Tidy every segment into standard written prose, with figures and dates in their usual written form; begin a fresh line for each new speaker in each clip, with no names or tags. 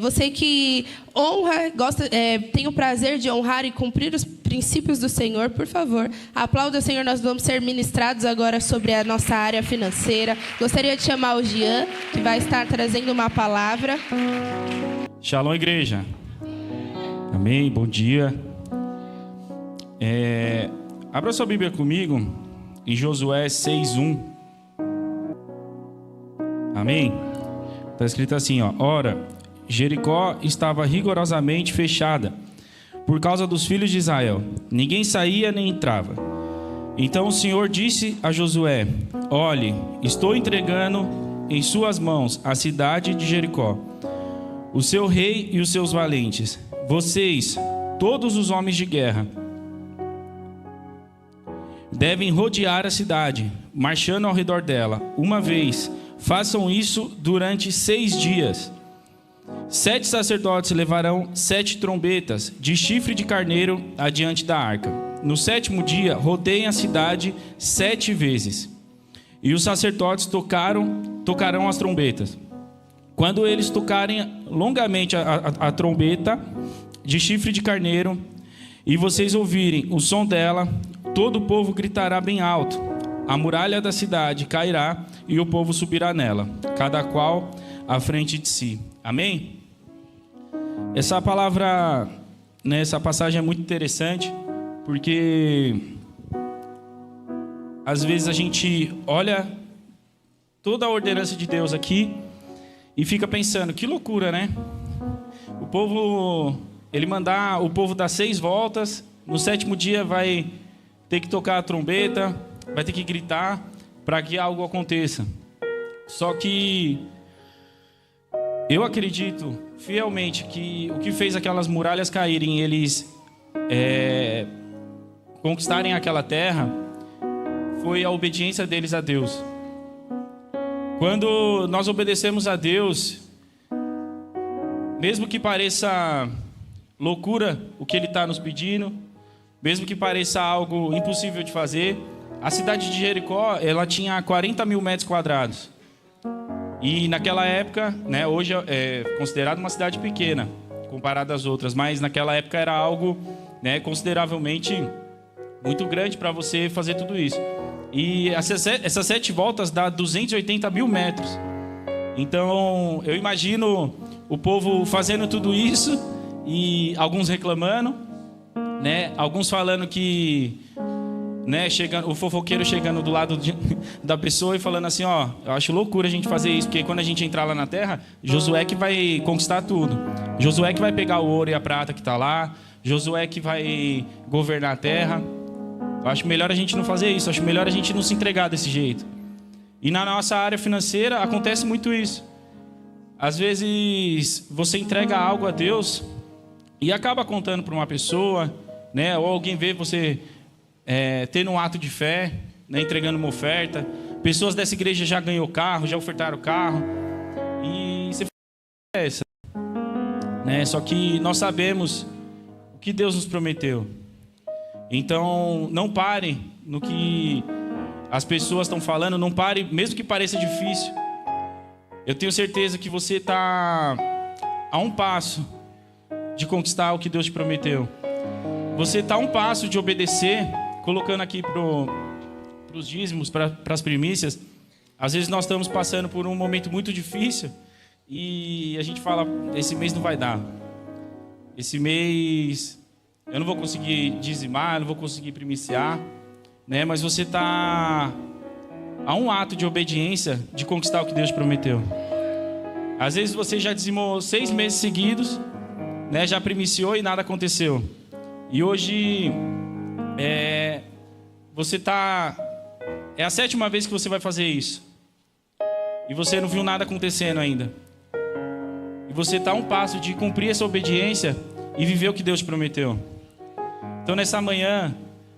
Você que honra, tem o prazer de honrar e cumprir os princípios do Senhor, por favor, aplauda o Senhor. Nós vamos ser ministrados agora sobre a nossa área financeira. Gostaria de chamar o Jean, que vai estar trazendo uma palavra.
Shalom, igreja. Amém, bom dia. Abra sua Bíblia comigo em Josué 6:1. Amém? Está escrito assim, ó: Ora, Jericó estava rigorosamente fechada por causa dos filhos de Israel. Ninguém saía nem entrava. Então o Senhor disse a Josué: Olhe, estou entregando em suas mãos a cidade de Jericó, o seu rei e os seus valentes. Vocês, todos os homens de guerra, devem rodear a cidade, marchando ao redor dela. Uma vez, façam isso durante 6 dias. 7 sacerdotes levarão 7 trombetas de chifre de carneiro adiante da arca. No 7º dia, rodeiem a cidade 7 vezes. E os sacerdotes tocarão as trombetas. Quando eles tocarem longamente a trombeta de chifre de carneiro, e vocês ouvirem o som dela, todo o povo gritará bem alto. A muralha da cidade cairá e o povo subirá nela, cada qual à frente de si. Amém? Essa palavra, essa passagem é muito interessante, porque às vezes a gente olha toda a ordenança de Deus aqui e fica pensando, que loucura, né? O povo, ele mandar o povo dar 6 voltas, no 7º dia vai ter que tocar a trombeta, vai ter que gritar para que algo aconteça. Só que eu acredito fielmente que o que fez aquelas muralhas caírem, eles conquistarem aquela terra, foi a obediência deles a Deus. Quando nós obedecemos a Deus, mesmo que pareça loucura o que Ele está nos pedindo, mesmo que pareça algo impossível de fazer, a cidade de Jericó, ela tinha 40 mil metros quadrados. E naquela época, hoje é considerada uma cidade pequena, comparada às outras, mas naquela época era algo, consideravelmente muito grande para você fazer tudo isso. E essas 7 voltas dá 280 mil metros. Então, eu imagino o povo fazendo tudo isso e alguns reclamando, alguns falando que, chegando, o fofoqueiro chegando do lado da pessoa e falando assim, ó, eu acho loucura a gente fazer isso, porque quando a gente entrar lá na terra, Josué que vai conquistar tudo. Josué que vai pegar o ouro e a prata que está lá, Josué que vai governar a terra. Eu acho melhor a gente não fazer isso, acho melhor a gente não se entregar desse jeito. E na nossa área financeira acontece muito isso. Às vezes você entrega algo a Deus e acaba contando para uma pessoa, ou alguém vê você tendo um ato de fé, entregando uma oferta. Pessoas dessa igreja já ganhou carro, já ofertaram carro. E você fala essa, Só que nós sabemos o que Deus nos prometeu. Então, não pare no que as pessoas estão falando, não pare, mesmo que pareça difícil. Eu tenho certeza que você está a um passo de conquistar o que Deus te prometeu. Você está a um passo de obedecer, colocando aqui para os dízimos, para as primícias. Às vezes nós estamos passando por um momento muito difícil e a gente fala, esse mês não vai dar. Esse mês eu não vou conseguir dizimar, eu não vou conseguir primiciar, mas você está a um ato de obediência de conquistar o que Deus prometeu. Às vezes você já dizimou 6 meses seguidos, já primiciou e nada aconteceu. E hoje você está... É a 7ª vez que você vai fazer isso. E você não viu nada acontecendo ainda. E você está a um passo de cumprir essa obediência e viver o que Deus prometeu. Então nessa manhã,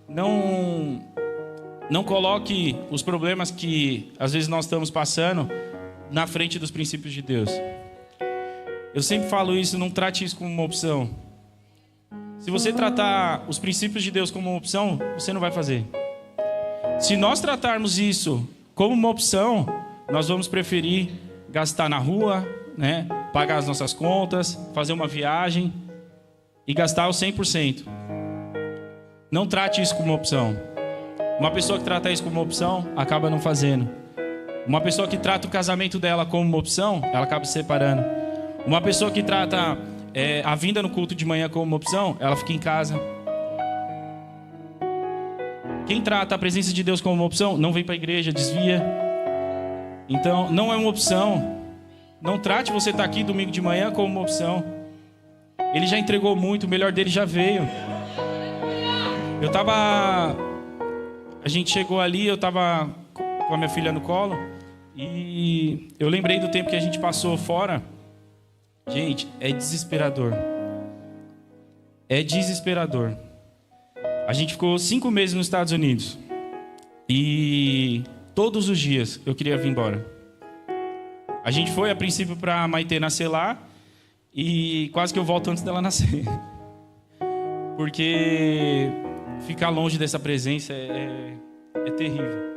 não coloque os problemas que às vezes nós estamos passando na frente dos princípios de Deus. Eu sempre falo isso, não trate isso como uma opção. Se você tratar os princípios de Deus como uma opção, você não vai fazer. Se nós tratarmos isso como uma opção, nós vamos preferir gastar na rua, pagar as nossas contas, fazer uma viagem e gastar os 100%. Não trate isso como uma opção. Uma pessoa que trata isso como uma opção, acaba não fazendo. Uma pessoa que trata o casamento dela como uma opção, ela acaba se separando. Uma pessoa que trata a vinda no culto de manhã como uma opção, ela fica em casa. Quem trata a presença de Deus como uma opção, não vem para a igreja, desvia. Então, não é uma opção. Não trate você estar aqui domingo de manhã como uma opção. Ele já entregou muito, o melhor dele já veio. A gente chegou ali, eu estava com a minha filha no colo. E eu lembrei do tempo que a gente passou fora. Gente, é desesperador. É desesperador. A gente ficou 5 meses nos Estados Unidos. E todos os dias eu queria vir embora. A gente foi a princípio para Maitê nascer lá. E quase que eu volto antes dela nascer. Porque ficar longe dessa presença é terrível.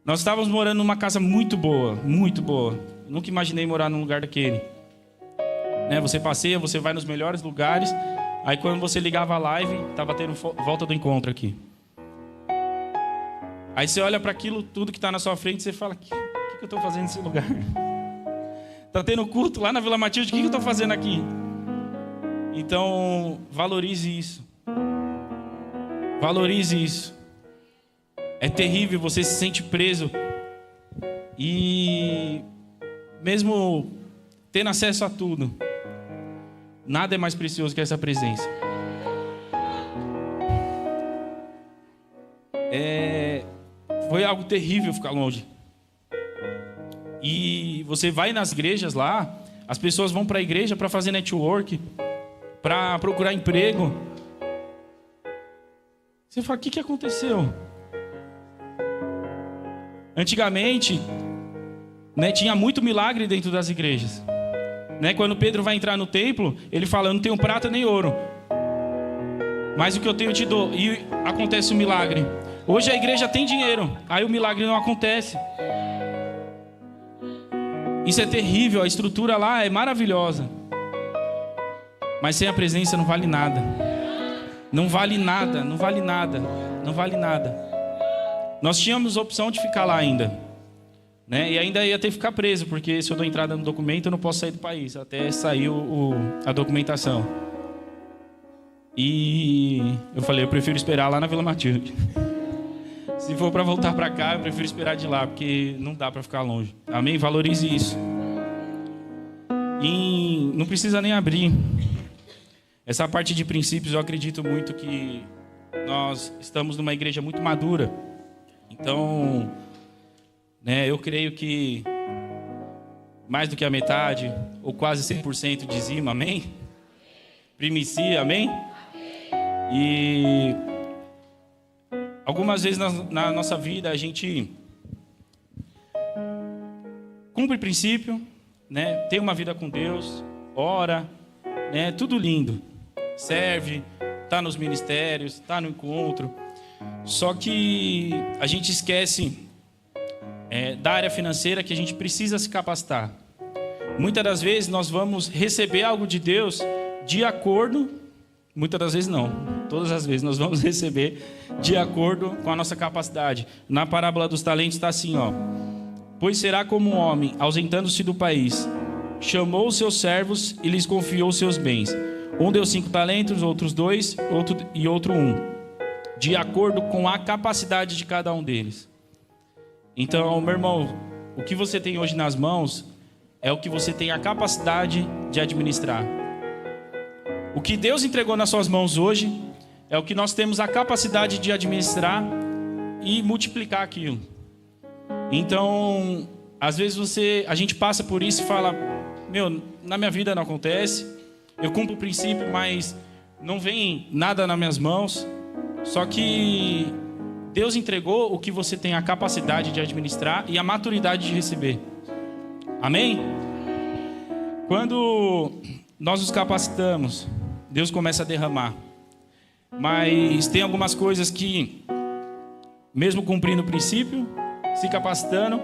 Nós estávamos morando numa casa muito boa, muito boa. Nunca imaginei morar num lugar daquele. Né? Você passeia, você vai nos melhores lugares. Aí quando você ligava a live, estava tendo volta do encontro aqui. Aí você olha para aquilo, tudo que está na sua frente, e você fala, o que eu estou fazendo nesse lugar? Está tendo culto lá na Vila Matilde, o que eu estou fazendo aqui? Então, valorize isso. Valorize isso. É terrível, você se sente preso. E mesmo tendo acesso a tudo, nada é mais precioso que essa presença. Foi algo terrível ficar longe. E você vai nas igrejas lá, as pessoas vão para a igreja para fazer network, para procurar emprego. Você fala, o que aconteceu? Antigamente, né, tinha muito milagre dentro das igrejas. Né, quando Pedro vai entrar no templo, ele fala, eu não tenho prata nem ouro, mas o que eu tenho eu te dou. E acontece o milagre. Hoje a igreja tem dinheiro, aí o milagre não acontece. Isso é terrível, a estrutura lá é maravilhosa. Mas sem a presença não vale nada. Não vale nada, não vale nada, não vale nada. Nós tínhamos a opção de ficar lá ainda, né? E ainda ia ter que ficar preso, porque se eu dou entrada no documento, eu não posso sair do país, até sair a documentação. E eu falei, eu prefiro esperar lá na Vila Matilde. Se for para voltar para cá, eu prefiro esperar de lá, porque não dá para ficar longe. Amém? Valorize isso. E não precisa nem abrir. Essa parte de princípios, eu acredito muito que nós estamos numa igreja muito madura. Então, né, eu creio que mais do que a metade, ou quase 100% dizima, amém? Primicia, amém? E algumas vezes na nossa vida a gente cumpre princípio, né? Tem uma vida com Deus, ora, né? Tudo lindo, serve, está nos ministérios, está no encontro. Só que a gente esquece da área financeira, que a gente precisa se capacitar. Muitas das vezes nós vamos receber algo de Deus de acordo, muitas das vezes não, todas as vezes nós vamos receber de acordo com a nossa capacidade. Na parábola dos talentos está assim, ó: pois será como um homem, ausentando-se do país, chamou os seus servos e lhes confiou seus bens. Um deu 5 talentos, outros 2, outro 1. De acordo com a capacidade de cada um deles. Então, meu irmão, o que você tem hoje nas mãos é o que você tem a capacidade de administrar. O que Deus entregou nas suas mãos hoje é o que nós temos a capacidade de administrar e multiplicar aquilo. Então, às vezes a gente passa por isso e fala, na minha vida não acontece, eu cumpro o princípio, mas não vem nada nas minhas mãos. Só que Deus entregou o que você tem a capacidade de administrar e a maturidade de receber. Amém? Quando nós nos capacitamos, Deus começa a derramar. Mas tem algumas coisas que, mesmo cumprindo o princípio, se capacitando,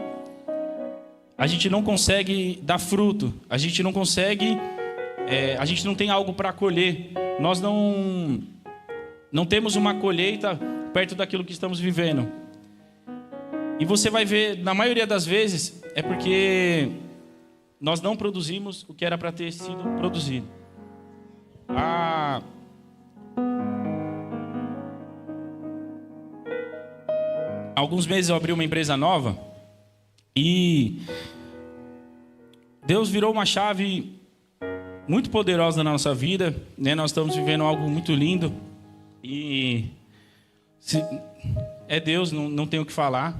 a gente não consegue dar fruto, a gente não consegue, a gente não tem algo para colher. Nós não temos uma colheita perto daquilo que estamos vivendo. E você vai ver, na maioria das vezes, é porque nós não produzimos o que era para ter sido produzido. Há alguns meses eu abri uma empresa nova e Deus virou uma chave muito poderosa na nossa vida, né? Nós estamos vivendo algo muito lindo e é Deus, não tenho o que falar.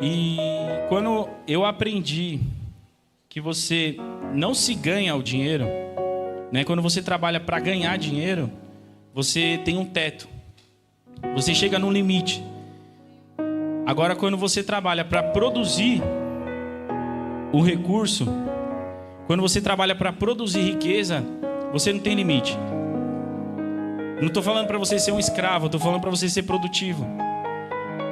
E quando eu aprendi que você não se ganha o dinheiro, né? Quando você trabalha para ganhar dinheiro, você tem um teto, você chega num limite. Agora, quando você trabalha para produzir o recurso, quando você trabalha para produzir riqueza, você não tem limite. Não estou falando para você ser um escravo, estou falando para você ser produtivo.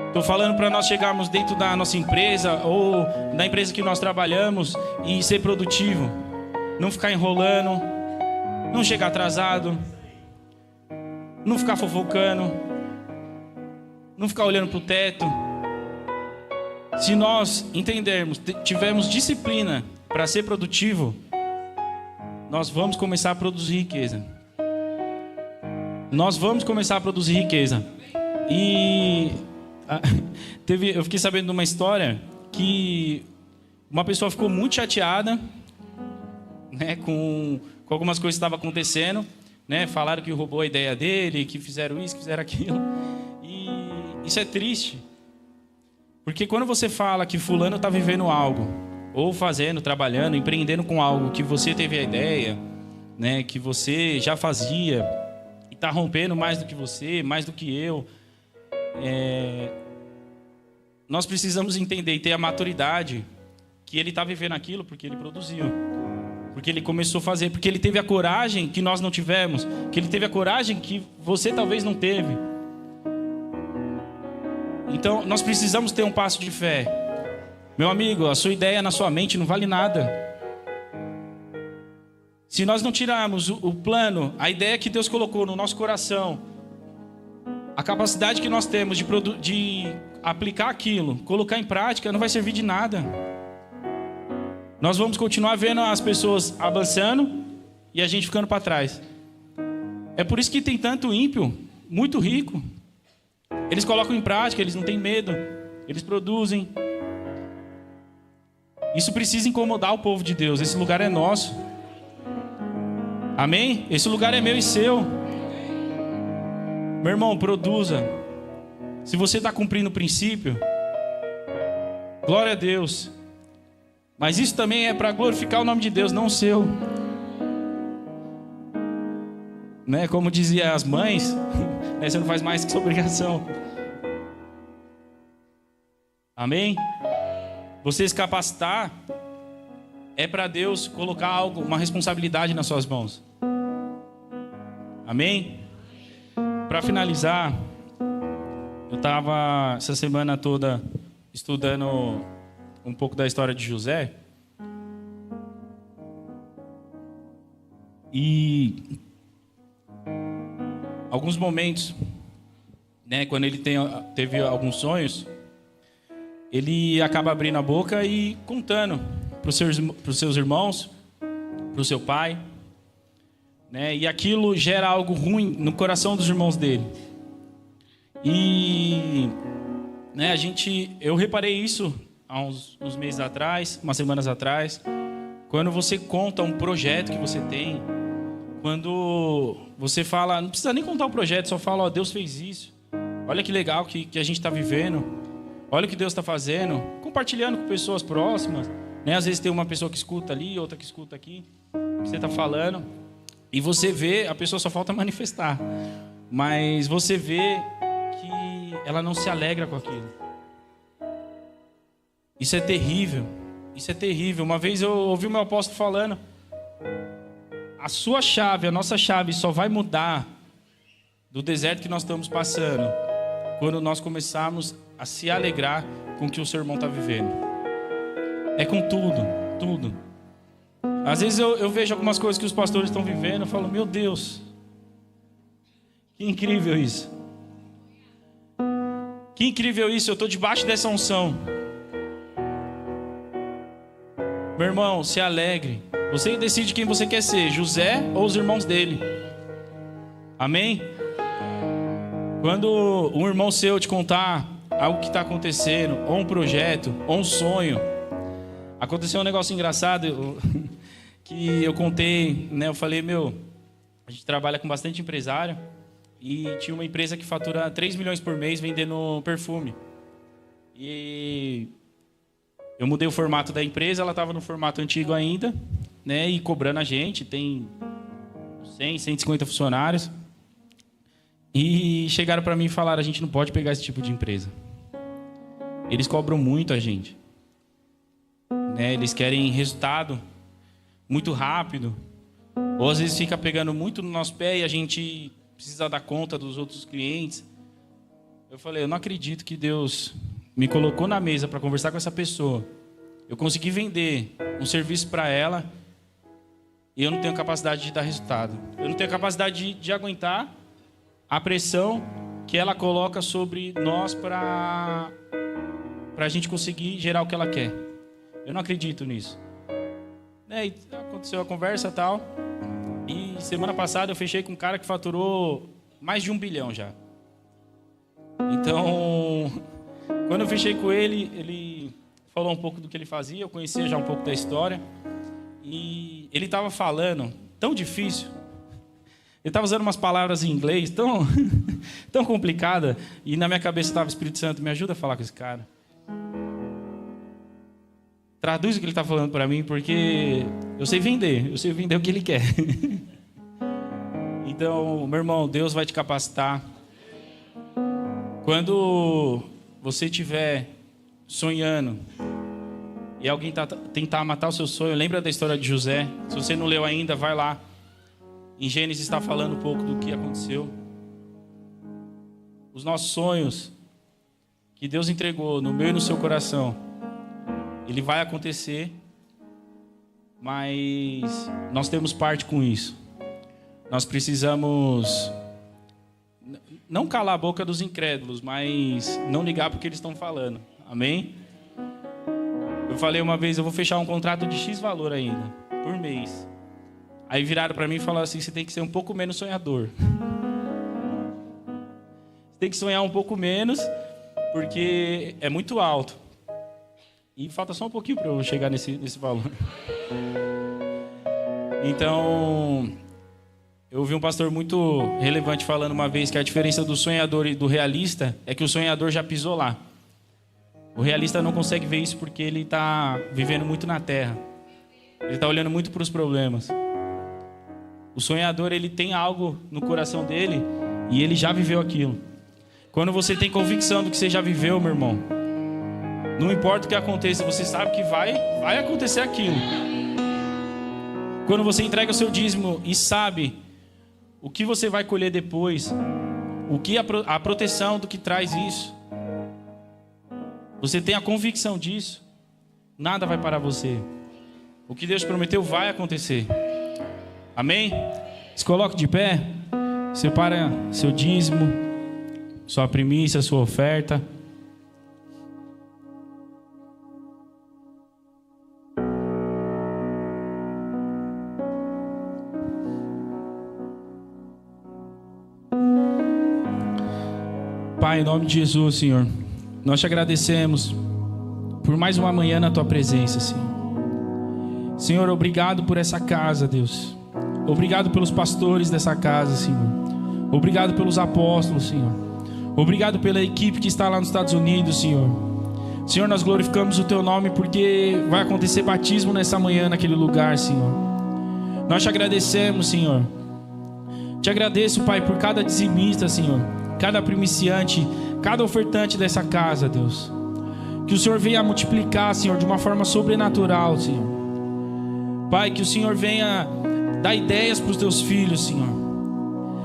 Estou falando para nós chegarmos dentro da nossa empresa ou da empresa que nós trabalhamos e ser produtivo. Não ficar enrolando, não chegar atrasado, não ficar fofocando, não ficar olhando para o teto. Se nós entendermos, tivermos disciplina para ser produtivo, nós vamos começar a produzir riqueza. Nós vamos começar a produzir riqueza. E eu fiquei sabendo de uma história que uma pessoa ficou muito chateada, né, com algumas coisas que estavam acontecendo, né? Falaram que roubou a ideia dele, que fizeram isso, que fizeram aquilo. E isso é triste. Porque quando você fala que fulano está vivendo algo, ou fazendo, trabalhando, empreendendo com algo que você teve a ideia, né, que você já fazia, e está rompendo mais do que você, mais do que eu, nós precisamos entender e ter a maturidade que ele está vivendo aquilo porque ele produziu, porque ele começou a fazer, porque ele teve a coragem que nós não tivemos, que ele teve a coragem que você talvez não teve. Então, nós precisamos ter um passo de fé. Meu amigo, a sua ideia na sua mente não vale nada. Se nós não tirarmos o plano, a ideia que Deus colocou no nosso coração, a capacidade que nós temos de aplicar aquilo, colocar em prática, não vai servir de nada. Nós vamos continuar vendo as pessoas avançando e a gente ficando para trás. É por isso que tem tanto ímpio, muito rico. Eles colocam em prática, eles não têm medo, eles produzem. Isso precisa incomodar o povo de Deus. Esse lugar é nosso. Amém? Esse lugar é meu e seu. Meu irmão, produza. Se você está cumprindo o princípio, glória a Deus. Mas isso também é para glorificar o nome de Deus, não o seu. Né? Como dizia as mães, né? Você não faz mais que sua obrigação. Amém? Você se capacitar é para Deus colocar algo, uma responsabilidade nas suas mãos. Amém? Para finalizar, eu estava essa semana toda estudando um pouco da história de José. E alguns momentos, né, quando ele teve alguns sonhos, ele acaba abrindo a boca e contando para os seus irmãos, para o seu pai, né? E aquilo gera algo ruim no coração dos irmãos dele. E, né, eu reparei isso há uns meses atrás, umas semanas atrás, quando você conta um projeto que você tem, quando você fala, não precisa nem contar o projeto, só fala, ó, Deus fez isso, olha que legal que a gente está vivendo, olha o que Deus está fazendo, compartilhando com pessoas próximas, né? Às vezes tem uma pessoa que escuta ali, outra que escuta aqui, que você está falando, e você vê, a pessoa só falta manifestar, mas você vê que ela não se alegra com aquilo. Isso é terrível, isso é terrível. Uma vez eu ouvi o meu apóstolo falando, a sua chave, a nossa chave só vai mudar do deserto que nós estamos passando quando nós começarmos a se alegrar com o que o seu irmão está vivendo. É com tudo, tudo. Às vezes eu vejo algumas coisas que os pastores estão vivendo, eu falo, meu Deus, que incrível isso. Que incrível isso, eu estou debaixo dessa unção. Meu irmão, se alegre. Você decide quem você quer ser, José ou os irmãos dele. Amém? Quando um irmão seu te contar algo que está acontecendo, ou um projeto, ou um sonho. Aconteceu um negócio engraçado que eu contei, né? Eu falei, a gente trabalha com bastante empresário e tinha uma empresa que fatura 3 milhões por mês vendendo perfume. E eu mudei o formato da empresa, ela estava no formato antigo ainda, né? E cobrando a gente, tem 100, 150 funcionários. E chegaram para mim e falaram, a gente não pode pegar esse tipo de empresa. Eles cobram muito a gente, né? Eles querem resultado muito rápido, ou às vezes fica pegando muito no nosso pé e a gente precisa dar conta dos outros clientes. Eu falei, eu não acredito que Deus me colocou na mesa para conversar com essa pessoa. Eu consegui vender um serviço para ela e eu não tenho capacidade de dar resultado. Eu não tenho capacidade de aguentar a pressão que ela coloca sobre nós para a gente conseguir gerar o que ela quer. Eu não acredito nisso. E aconteceu a conversa e tal. E semana passada eu fechei com um cara que faturou mais de 1 bilhão já. Então, quando eu fechei com ele, ele falou um pouco do que ele fazia. Eu conhecia já um pouco da história. E ele estava falando tão difícil. Ele estava usando umas palavras em inglês tão, tão complicada. E na minha cabeça estava o Espírito Santo, me ajuda a falar com esse cara. Traduz o que ele está falando para mim, porque eu sei vender o que ele quer. Então, meu irmão, Deus vai te capacitar. Quando você estiver sonhando e alguém tentar matar o seu sonho, lembra da história de José. Se você não leu ainda, vai lá. Em Gênesis está falando um pouco do que aconteceu. Os nossos sonhos que Deus entregou no meu e no seu coração, ele vai acontecer, mas nós temos parte com isso. Nós precisamos não calar a boca dos incrédulos, mas não ligar porque eles estão falando. Amém? Eu falei uma vez, eu vou fechar um contrato de X valor ainda, por mês. Aí viraram para mim e falaram assim, você tem que ser um pouco menos sonhador. Você tem que sonhar um pouco menos, porque é muito alto. E falta só um pouquinho para eu chegar nesse valor. Então, eu ouvi um pastor muito relevante falando uma vez que a diferença do sonhador e do realista é que o sonhador já pisou lá. O realista não consegue ver isso porque ele está vivendo muito na terra. Ele está olhando muito para os problemas. O sonhador, ele tem algo no coração dele e ele já viveu aquilo. Quando você tem convicção do que você já viveu, meu irmão, não importa o que aconteça, você sabe que vai acontecer aquilo. Quando você entrega o seu dízimo e sabe o que você vai colher depois, o que a proteção do que traz isso, você tem a convicção disso, nada vai parar você. O que Deus prometeu vai acontecer. Amém? Se coloque de pé, separa seu dízimo, sua primícia, sua oferta. Pai, em nome de Jesus, Senhor, nós te agradecemos por mais uma manhã na tua presença, Senhor. Senhor, obrigado por essa casa, Deus. Obrigado pelos pastores dessa casa, Senhor. Obrigado pelos apóstolos, Senhor. Obrigado pela equipe que está lá nos Estados Unidos, Senhor. Senhor, nós glorificamos o teu nome porque vai acontecer batismo nessa manhã naquele lugar, Senhor. Nós te agradecemos, Senhor. Te agradeço, Pai, por cada dizimista, Senhor, cada primiciante, cada ofertante dessa casa, Deus. Que o Senhor venha multiplicar, Senhor, de uma forma sobrenatural, Senhor. Pai, que o Senhor venha dar ideias para os teus filhos, Senhor.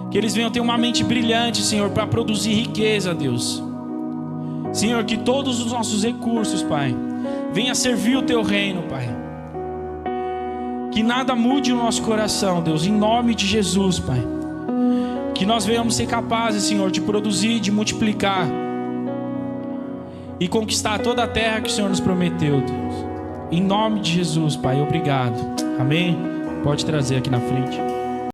Que eles venham ter uma mente brilhante, Senhor, para produzir riqueza, Deus. Senhor, que todos os nossos recursos, Pai, venha servir o teu reino, Pai. Que nada mude o nosso coração, Deus, em nome de Jesus, Pai. Que nós venhamos ser capazes, Senhor, de produzir, de multiplicar e conquistar toda a terra que o Senhor nos prometeu, Deus. Em nome de Jesus, Pai, obrigado. Amém? Pode trazer aqui na frente.